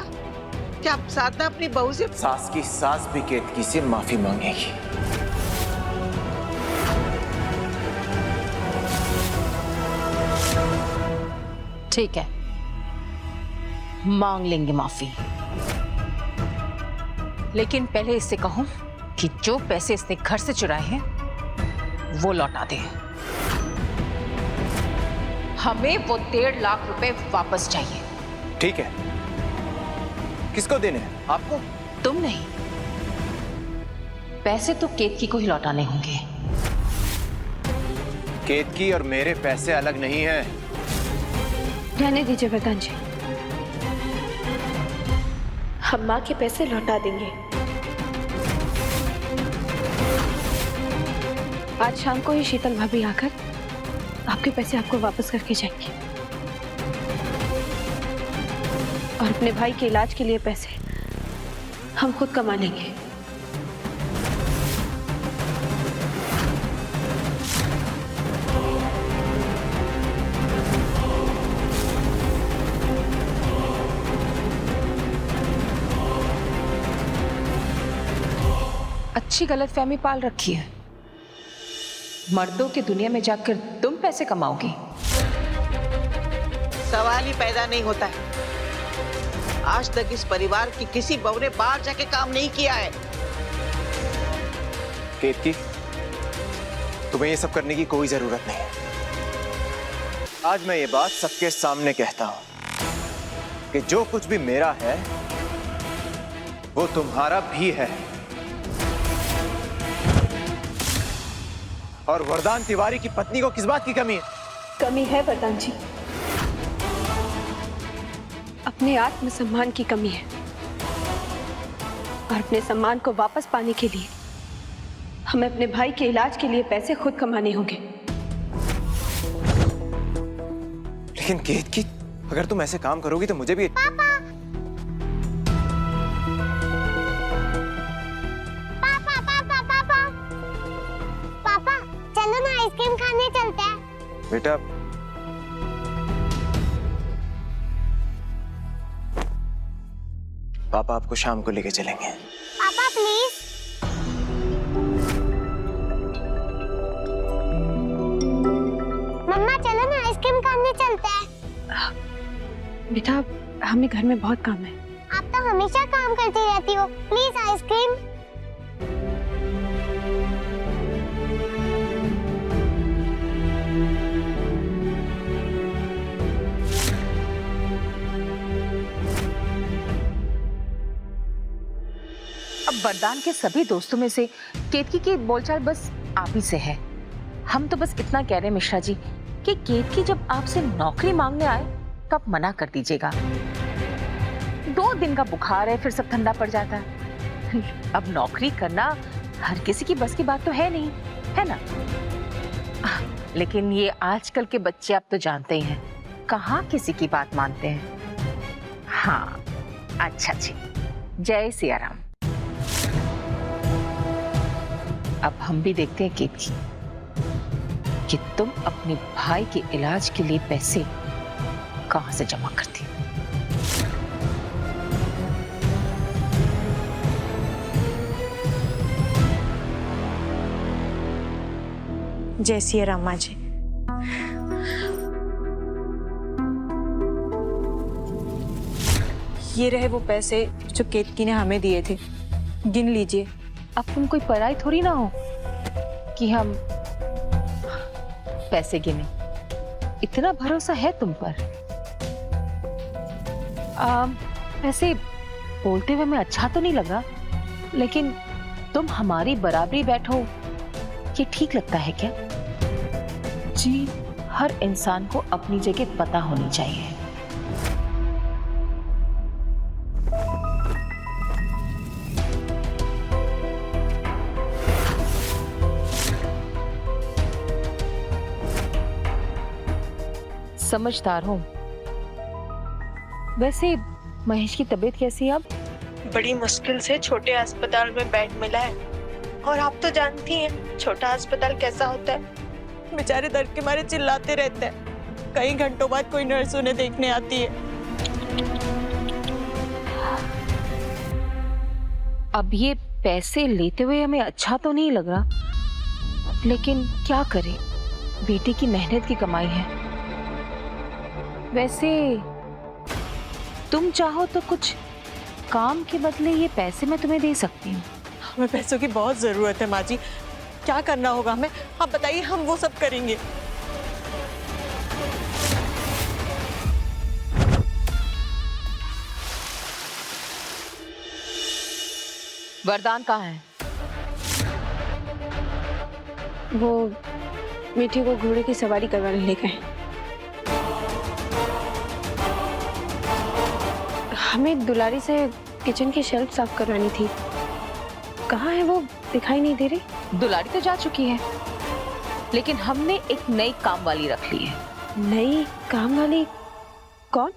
क्या आप साधना अपनी बहू से? सास की सास भी केतकी से माफी मांगेगी। ठीक है, मांग लेंगे माफी, लेकिन पहले इससे कहो कि जो पैसे इसने घर से चुराए हैं वो लौटा दे। हमें वो 1.5 लाख रुपए वापस चाहिए। ठीक है, किसको देने हैं? आपको? तुम नहीं, पैसे तो केतकी को ही लौटाने होंगे। केतकी और मेरे पैसे अलग नहीं हैं। रहने दीजिए वरदान जी, हम माँ के पैसे लौटा देंगे। आज शाम को ही शीतल भाभी आकर आपके पैसे आपको वापस करके जाएंगे और अपने भाई के इलाज के लिए पैसे हम खुद कमा लेंगे। अच्छी गलतफहमी पाल रखी है। मर्दों की दुनिया में जाकर तुम पैसे कमाओगी? सवाल ही पैदा नहीं होता है। आज तक इस परिवार की किसी बहू ने बाहर जाके काम नहीं किया है। केतकी, तुम्हें ये सब करने की कोई जरूरत नहीं है। आज मैं ये बात सबके सामने कहता हूं कि जो कुछ भी मेरा है वो तुम्हारा भी है। और वरदान तिवारी की पत्नी को किस बात की कमी है? कमी है वरदान जी, अपने आत्मसम्मान की कमी है। और अपने सम्मान को वापस पाने के लिए हमें अपने भाई के इलाज के लिए पैसे खुद कमाने होंगे। लेकिन केतकी, अगर तुम ऐसे काम करोगी तो मुझे भी आइसक्रीम खाने चलते हैं। बेटा, पापा आपको शाम को लेके चलेंगे। पापा प्लीज। मम्मा चलो ना आइसक्रीम खाने चलते हैं। बेटा, हमें घर में बहुत काम है। आप तो हमेशा काम करती रहती हो, प्लीज आइसक्रीम। अब वरदान के सभी दोस्तों में से केतकी की बोलचाल बस आप ही से है। हम तो बस इतना कह रहे हैं मिश्रा जी कि केतकी जब आपसे नौकरी मांगने आए तो आप मना कर दीजिएगा। 2 दिन का बुखार है, फिर सब ठंडा पड़ जाता है। अब नौकरी करना हर किसी की बस की बात तो है नहीं, है ना? लेकिन ये आजकल के बच्चे आप तो जानते ही हैं, कहाँ किसी की बात मानते हैं। हाँ, अच्छा जी, जय सिया राम। अब हम भी देखते हैं केतकी कि तुम अपने भाई के इलाज के लिए पैसे कहां से जमा करती हो। जय सिया राम माँ जी। ये रहे वो पैसे जो केतकी ने हमें दिए थे, गिन लीजिए। अब तुम कोई पराई थोड़ी ना हो कि हम पैसे गिने। इतना भरोसा है तुम पर। वैसे बोलते हुए मैं अच्छा तो नहीं लगा, लेकिन तुम हमारी बराबरी बैठो, ये ठीक लगता है क्या? जी, हर इंसान को अपनी जगह पता होनी चाहिए। समझदार हूँ। वैसे महेश की तबीयत कैसी है अब? बड़ी मुश्किल से छोटे अस्पताल में बेड मिला है, और आप तो जानती हैं छोटा अस्पताल कैसा होता है। बेचारे दर्द के मारे चिल्लाते रहते हैं। कई घंटों बाद कोई नर्स उन्हें देखने आती है। अब ये पैसे लेते हुए हमें अच्छा तो नहीं लग रहा, लेकिन क्या करें, बेटे की मेहनत की कमाई है। वैसे तुम चाहो तो कुछ काम के बदले ये पैसे मैं तुम्हें दे सकती हूँ। हमें पैसों की बहुत जरूरत है माँ जी। क्या करना होगा हमें, आप बताइए, हम वो सब करेंगे। वरदान कहाँ है? वो मीठी को घोड़े की सवारी करवाने ले गए। हमें दुलारी से किचन की शेल्फ साफ करवानी थी। कहाँ है वो, दिखाई नहीं दे रही। दुलारी तो जा चुकी है, लेकिन हमने एक नई काम वाली रख ली है। नई काम वाली? कौन?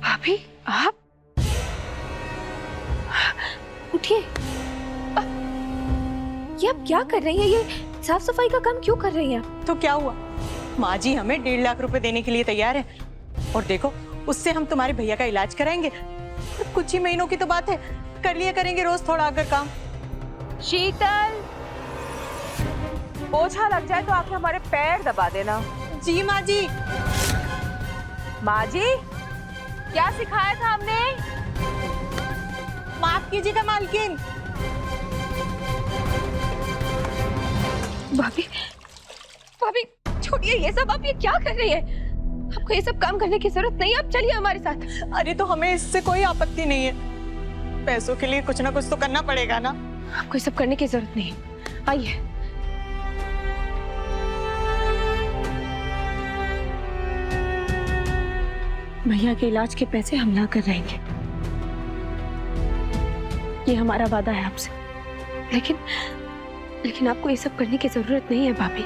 भाभी, आप उठिए। ये आप क्या कर रही हैं? ये साफ सफाई का काम क्यों कर रही हैं? तो क्या हुआ, माँ जी हमें 1.5 लाख रुपए देने के लिए तैयार है। और देखो, उससे हम तुम्हारे भैया का इलाज कराएंगे। कुछ ही महीनों की तो बात है, कर लिया करेंगे रोज थोड़ा अगर काम। शीतल, पोछा लग जाए तो आके हमारे पैर दबा देना। जी माँ जी। माँ जी, क्या सिखाया था हमने? माफ कीजिएगा मालकिन। भाभी, भाभी छोड़िए ये सब। आप ये क्या कर रही हैं? आपको ये सब काम करने की जरूरत नहीं है, आप चलिए हमारे साथ। अरे तो हमें इससे कोई आपत्ति नहीं है, पैसों के लिए कुछ ना कुछ तो करना पड़ेगा ना। आपको ये सब करने की जरूरत नहीं है, आइए। भैया के इलाज के पैसे हम ला कर रहेंगे, ये हमारा वादा है आपसे। लेकिन आपको ये सब करने की जरूरत नहीं है भाभी।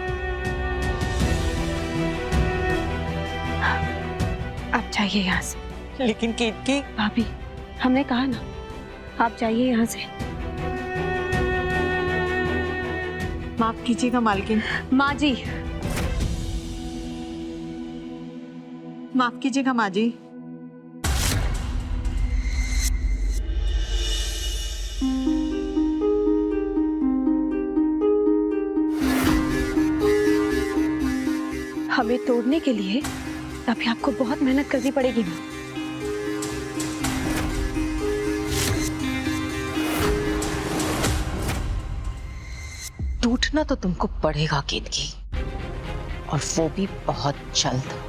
आप जाइए यहाँ से। लेकिन कीर्ति भाभी, हमने कहा ना, आप जाइए यहाँ से। माफ कीजिएगा मालकिन। माँ जी, माफ कीजिएगा माँ जी। हमें तोड़ने के लिए अभी आपको बहुत मेहनत करनी पड़ेगी ना। टूटना तो तुमको पड़ेगा केतकी, और वो भी बहुत जल्द।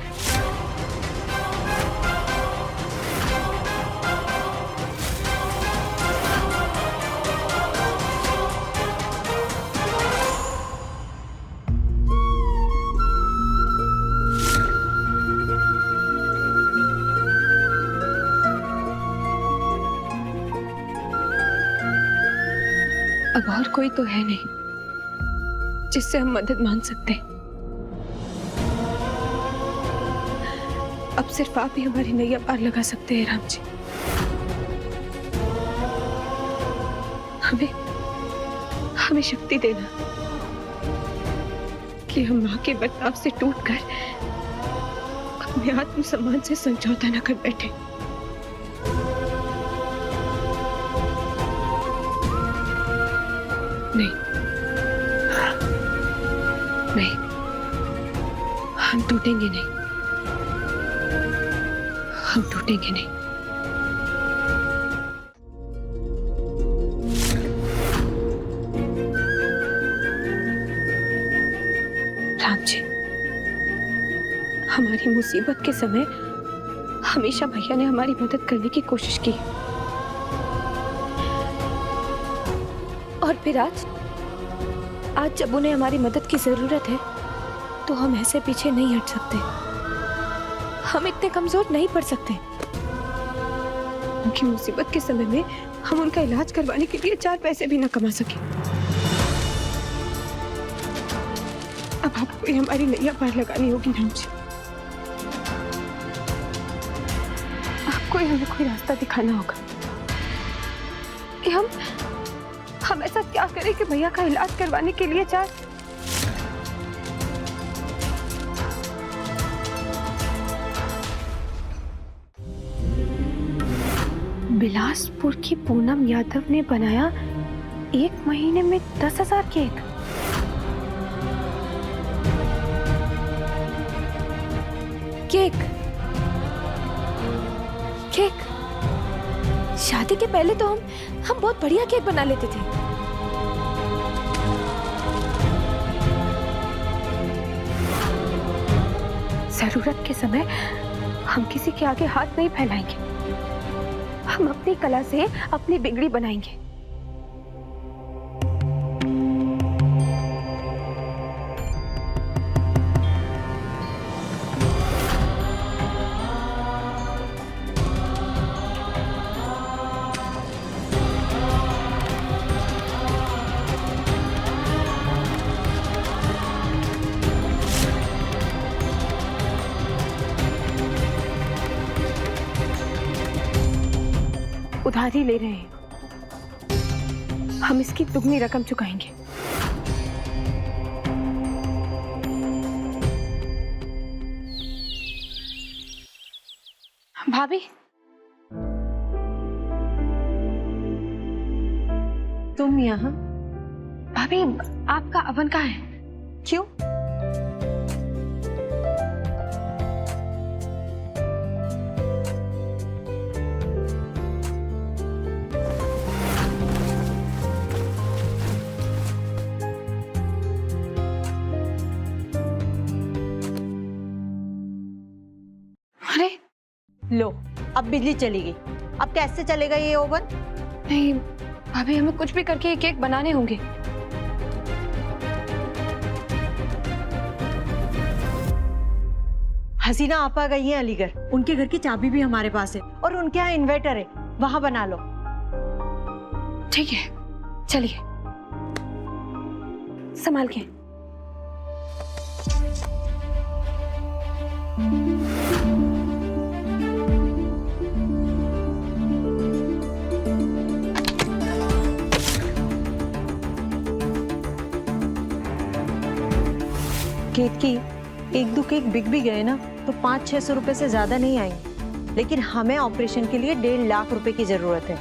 अब और कोई तो है नहीं जिससे हम मदद मांग सकते। अब सिर्फ आप ही हमारी नैया पार लगा सकते हैं राम जी। हमें शक्ति देना कि हम माँ के बर्ताव से टूटकर अपने आत्मसम्मान से समझौता न कर बैठे। नहीं, हम टूटेंगे नहीं, हम टूटेंगे नहीं। राम जी, हमारी मुसीबत के समय हमेशा भैया ने हमारी मदद करने की कोशिश की, और फिर आज जब उन्हें हमारी मदद की जरूरत है तो हम ऐसे पीछे नहीं हट सकते। हम इतने कमजोर नहीं पड़ सकते। उनकी मुसीबत के समय में हम उनका इलाज करवाने के लिए 4 पैसे भी न कमा सके। अब आपको ही हमारी नैया पार लगानी होगी राम जी। आपको हमें कोई रास्ता दिखाना होगा कि हम ऐसा क्या करें कि भैया का इलाज करवाने के लिए जाए। बिलासपुर की पूनम यादव ने बनाया 1 महीने में 10,000 केक। केक केक शादी के पहले तो हम बहुत बढ़िया केक बना लेते थे। जरूरत के समय हम किसी के आगे हाथ नहीं फैलाएंगे। हम अपनी कला से अपनी बिगड़ी बनाएंगे। उधारी ले रहे हैं, हम इसकी दुगनी रकम चुकाएंगे। भाभी, तुम यहाँ? भाभी आपका अवन कहाँ है? क्यों? लो, अब बिजली चली गई। अब कैसे चलेगा ये ओवन? नहीं भाभी, हमें कुछ भी करके ये केक बनाने होंगे। हसीना आपा गई है अलीगढ़, उनके घर की चाबी भी हमारे पास है और उनके यहाँ इन्वर्टर है, वहां बना लो। ठीक है, चलिए संभाल के। केक की 1-2 केक बिक भी गए ना तो 500-600 रुपए से ज्यादा नहीं आएंगे, लेकिन हमें ऑपरेशन के लिए 1.5 लाख रुपए की जरूरत है।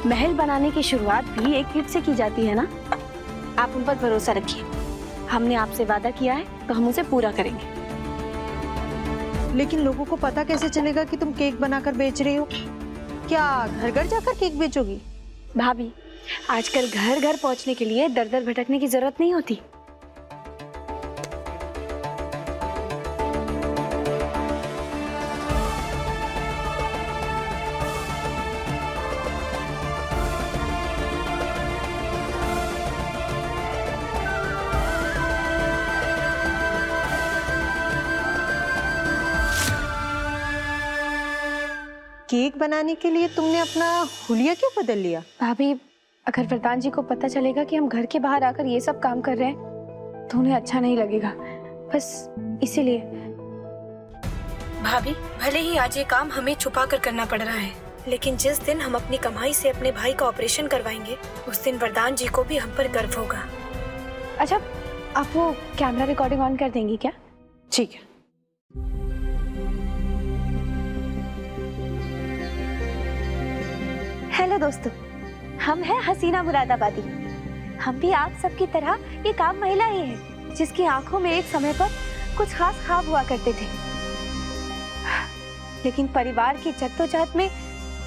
महल बनाने की शुरुआत भी एक ईंट से की जाती है ना। आप उन पर भरोसा रखिए, हमने आपसे वादा किया है तो हम उसे पूरा करेंगे। लेकिन लोगों को पता कैसे चलेगा कि तुम केक बनाकर बेच रही हो? क्या घर घर जाकर केक बेचोगी? भाभी, आजकल घर घर पहुंचने के लिए दर दर भटकने की जरूरत नहीं होती। केक बनाने के लिए तुमने अपना हुलिया क्यों बदल लिया? भाभी, अगर वरदान जी को पता चलेगा कि हम घर के बाहर आकर ये सब काम कर रहे हैं तो उन्हें अच्छा नहीं लगेगा, बस इसीलिए। भाभी, भले ही आज ये काम हमें छुपा कर करना पड़ रहा है, लेकिन जिस दिन हम अपनी कमाई से अपने भाई का ऑपरेशन करवाएंगे उस दिन वरदान जी को भी हम पर गर्व होगा। अच्छा, आप वो कैमरा रिकॉर्डिंग ऑन कर देंगी क्या? ठीक है। हेलो दोस्तों, हम हैं हसीना मुरादाबादी। हम भी आप सबकी तरह ये काम महिला ही है जिसकी आंखों में एक समय पर कुछ खास ख्वाब हुआ करते थे, लेकिन परिवार की जद्दोजहद में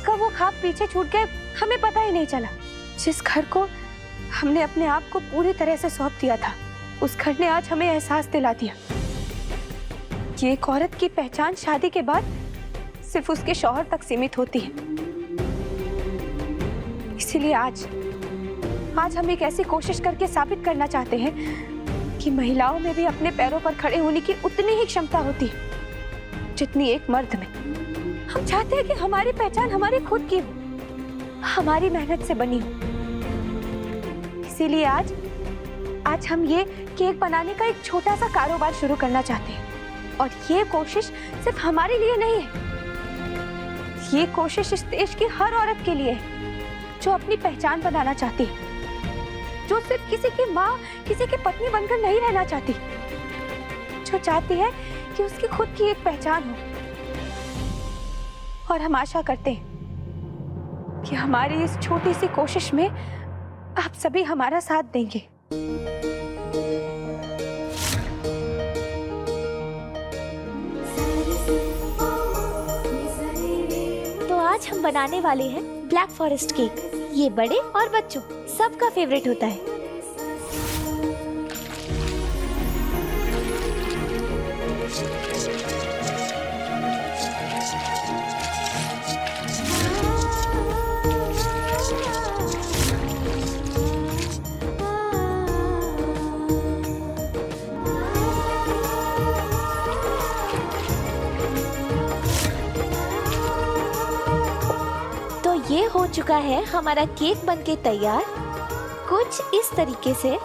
कब वो ख्वाब पीछे छूट गए हमें पता ही नहीं चला। जिस घर को हमने अपने आप को पूरी तरह से सौंप दिया था, उस घर ने आज हमें एहसास दिला दिया कि एक औरत की पहचान शादी के बाद सिर्फ उसके शौहर तक सीमित होती है। इसीलिए आज हम एक ऐसी कोशिश करके साबित करना चाहते हैं कि महिलाओं में भी अपने पैरों पर खड़े होने की उतनी ही क्षमता होती है जितनी एक मर्द में। हम चाहते हैं कि हमारी पहचान हमारी खुद की हो, हमारी मेहनत से बनी हो। इसीलिए आज हम ये केक बनाने का एक छोटा सा कारोबार शुरू करना चाहते हैं, और ये कोशिश सिर्फ हमारे लिए नहीं है, ये कोशिश इस देश की हर औरत के लिए है जो अपनी पहचान बनाना चाहती है, जो सिर्फ किसी की माँ, किसी की पत्नी बनकर नहीं रहना चाहती, जो चाहती है कि उसकी खुद की एक पहचान हो। और हम आशा करते हैं कि हमारी इस छोटी सी कोशिश में आप सभी हमारा साथ देंगे। तो आज हम बनाने वाले हैं ब्लैक फॉरेस्ट केक। ये बड़े और बच्चों सबका फेवरेट होता है। तो ये हो चुका है हमारा केक बनके तैयार, कुछ इस तरीके से।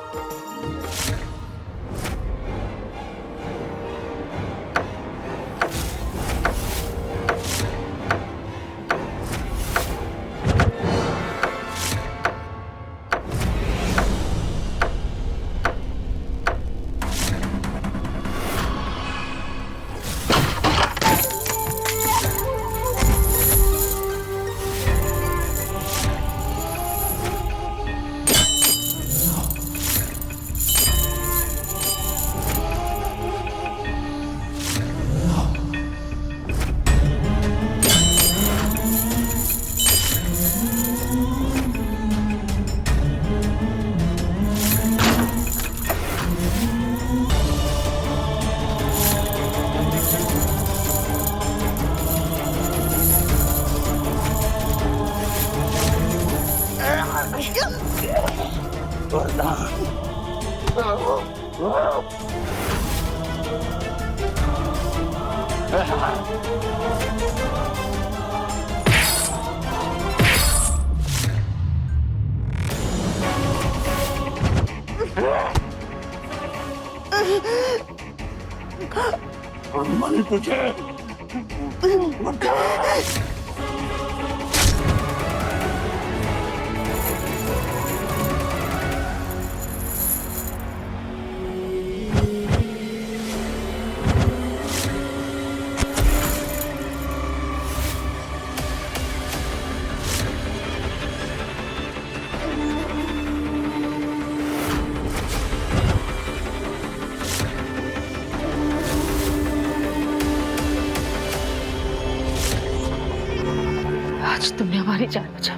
आज तुमने हमारी जान बचाई,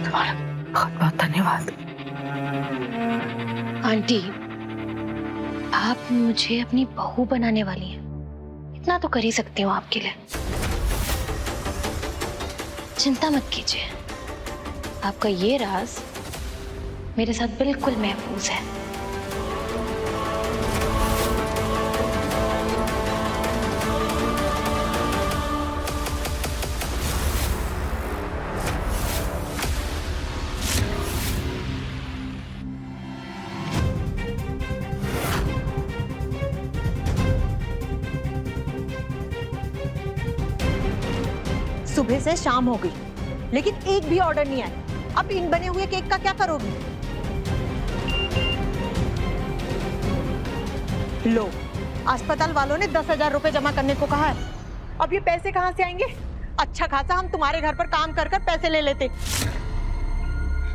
तुम्हारा बहुत बहुत धन्यवाद। आंटी, आप मुझे अपनी बहू बनाने वाली हैं, इतना तो कर ही सकती हूँ आपके लिए। चिंता मत कीजिए, आपका ये राज मेरे साथ बिल्कुल महफूज है। सुबह से शाम हो गई लेकिन एक भी ऑर्डर नहीं आया। अब इन बने हुए केक का क्या करोगी? लो, अस्पताल वालों ने 10,000 रुपए जमा करने को कहा है। अब ये पैसे कहाँ से आएंगे? अच्छा खासा हम तुम्हारे घर पर काम कर कर पैसे ले लेते,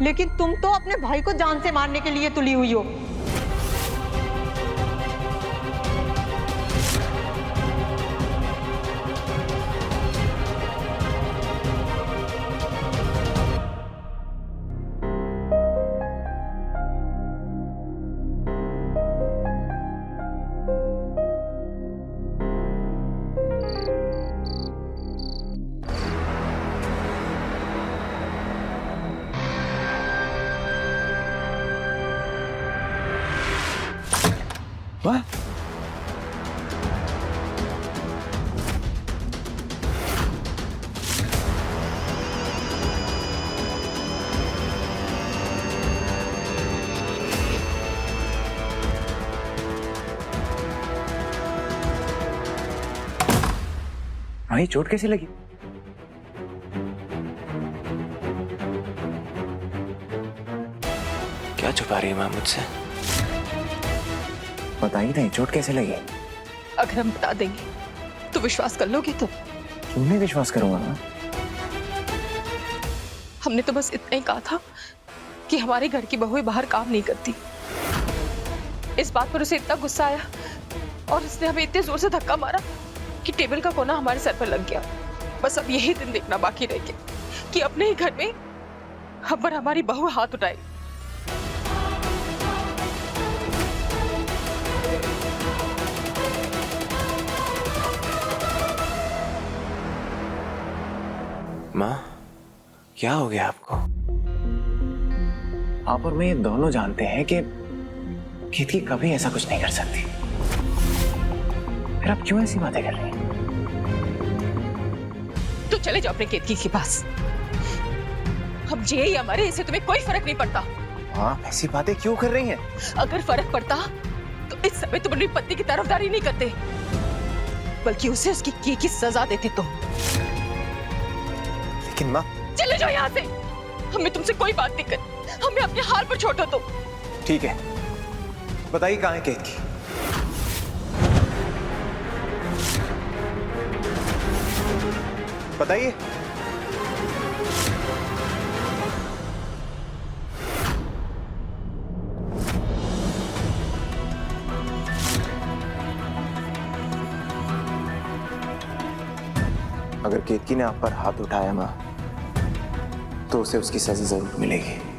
लेकिन तुम तो अपने भाई को जान से मारने के लिए तुली हुई हो। वाह, माँ चोट कैसे लगी? क्या छुपा रही है माँ मुझसे? बताइए नहीं, चोट कैसे लगी? अगर हम बता देंगे तो विश्वास कर लोगे तुम? क्यों नहीं विश्वास करूंगा माँ? हमने तो बस इतना ही कहा था कि हमारे घर की बहुएं बाहर काम नहीं करती। इस बात पर उसे इतना गुस्सा आया और उसने हमें इतने जोर से धक्का मारा कि टेबल का कोना हमारे सर पर लग गया। बस अब यही दिन देखना बाकी रह गया कि अपने ही घर में हम पर हमारी बहू हाथ उठाए। माँ, क्या हो गया आपको? आप और मैं दोनों जानते हैं कि केतकी कभी ऐसा कुछ नहीं कर सकती। फिर आप क्यों ऐसी बातें कर रही हैं? तो चले जाओ अपने केतकी के पास। हम जे या मरे इससे तुम्हें कोई फर्क नहीं पड़ता। हाँ, ऐसी बातें क्यों कर रही हैं? अगर फर्क पड़ता तो इस समय तुम अपनी पत्नी की तरफदारी नहीं करते, बल्कि उसे उसकी किए की सजा देते तुम। लेकिन माँ, चले जाओ यहाँ से। हमें तुमसे कोई बात नहीं करनी। हमें अपने हाल पर छोड़ो तुम। ठीक है, बताइए कहाँ है केतकी? बताइए। अगर केतकी ने आप पर हाथ उठाया माँ, तो उसे उसकी सजा जरूर मिलेगी।